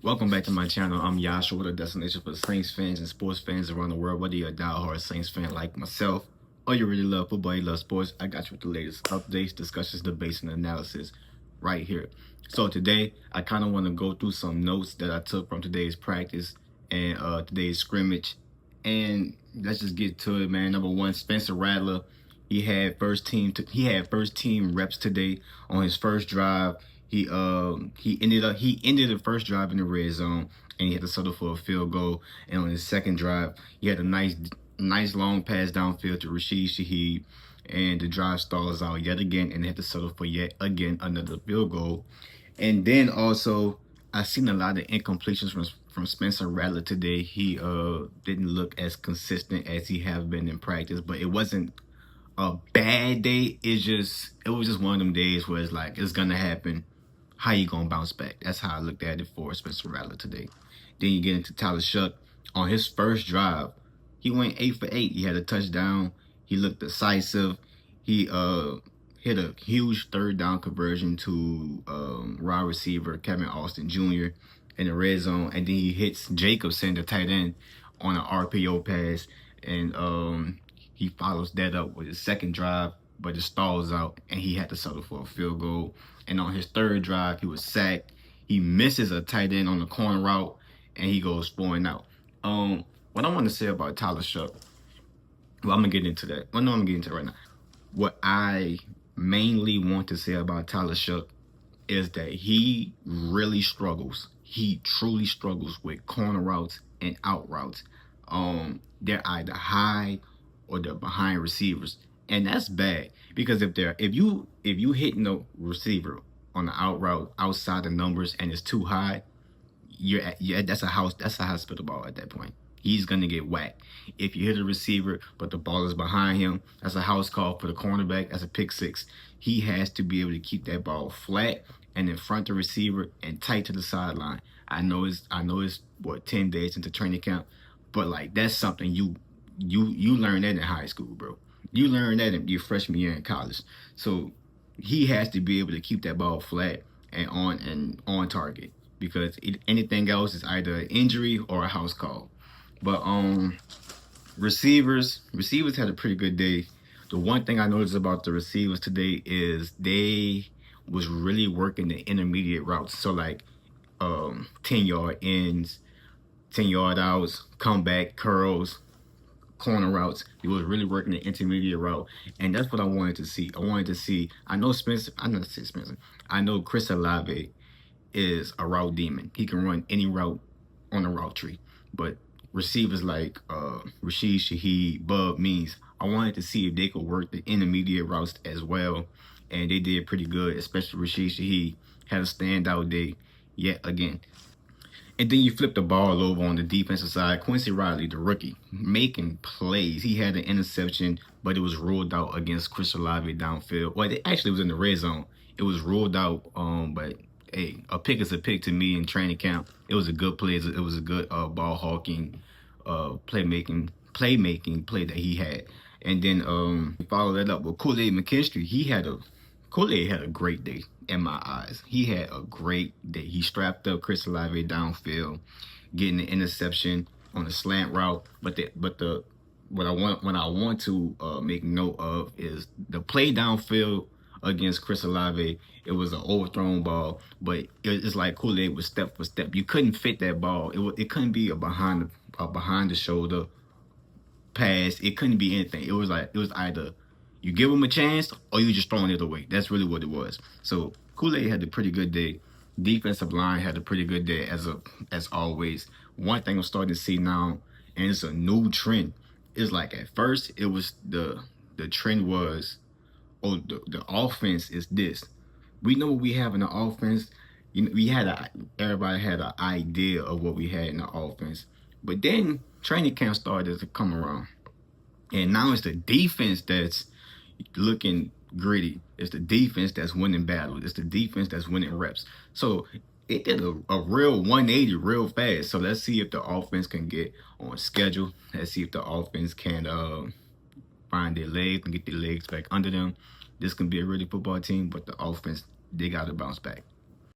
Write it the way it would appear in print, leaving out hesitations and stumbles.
Welcome back to my channel. I'm Yasha with a destination for Saints fans and sports fans around the world. Whether you're a diehard Saints fan like myself or you really love football, you love sports, I got you with the latest updates, discussions, debates, and analysis right here. So today, I kind of want to go through some notes that I took from today's practice and today's scrimmage. And let's just get to it, man. Number one, Spencer Rattler. He had first team reps today on his first drive. He ended the first drive in the red zone and he had to settle for a field goal. And on his second drive, he had a nice long pass downfield to Rashid Shaheed, and the drive stalls out yet again and they had to settle for yet again another field goal. And then also I seen a lot of incompletions from Spencer Rattler today. He didn't look as consistent as he have been in practice, but it wasn't a bad day. It was just one of them days where it's like it's gonna happen. How you gonna bounce back? That's how I looked at it for Spencer Rattler today. Then you get into Tyler Shuck. On his first drive, he went 8 for 8. He had a touchdown. He looked decisive. He hit a huge third down conversion to wide receiver Kevin Austin Jr. in the red zone, and then he hits Jacobson, the tight end, on an RPO pass, and he follows that up with his second drive, but it stalls out, and he had to settle for a field goal. And on his third drive, he was sacked. He misses a tight end on the corner route, and he goes 4-out. What I want to say about Tyler Shuck, well, I'm gonna get into that. Well, no, I'm gonna get into it right now. What I mainly want to say about Tyler Shuck is that he really struggles. He truly struggles with corner routes and out routes. They're either high or they're behind receivers, and that's bad because if you hitting the receiver on the out route outside the numbers and it's too high, that's a hospital ball at that point. He's gonna get whacked. If you hit a receiver but the ball is behind him, that's a house call for the cornerback. That's a pick six. He has to be able to keep that ball flat and in front of the receiver and tight to the sideline. I know it's what 10 days into training camp, but like that's something you learn that in high school, bro. You learn that in your freshman year in college. So he has to be able to keep that ball flat and on target, because anything else is either an injury or a house call. But receivers had a pretty good day. The one thing I noticed about the receivers today is they was really working the intermediate routes. So like 10-yard ends, 10-yard outs, comeback curls, corner routes. He was really working the intermediate route, and that's what I wanted to see. I know Chris Olave is a route demon. He can run any route on the route tree, but receivers like Rashid Shaheed, Bub Means, I wanted to see if they could work the intermediate routes as well, and they did pretty good. Especially Rashid Shaheed had a standout day yet again. And then you flip the ball over on the defensive side. Quincy Riley, the rookie, making plays. He had an interception, but it was ruled out against Chris Olave downfield. Well, it actually was in the red zone. It was ruled out, but hey, a pick is a pick to me in training camp. It was a good play. It was a good ball hawking, playmaking play that he had. And then follow that up with Kool-Aid McKinstry. Kool-Aid had a great day in my eyes. He had a great day. He strapped up Chris Olave downfield, getting the interception on a slant route. What I want to make note of is the play downfield against Chris Olave. It was an overthrown ball, but it's like Kool-Aid was step for step. You couldn't fit that ball. It couldn't be a behind the shoulder pass. It couldn't be anything. It was either you give him a chance or you just throwing it away. That's really what it was. So Kool-Aid had a pretty good day. Defensive line had a pretty good day as always. One thing I'm starting to see now, and it's a new trend, is like at first it was the trend was, oh, the offense is this. We know what we have in the offense. You know, everybody had an idea of what we had in the offense. But then training camp started to come around. And now it's the defense that's looking gritty. It's the defense that's winning battles. It's the defense that's winning reps. So it did a real 180 real fast. So let's see if the offense can get on schedule. Let's see if the offense can find their legs and get their legs back under them. This can be a really football team, but the offense, they got to bounce back.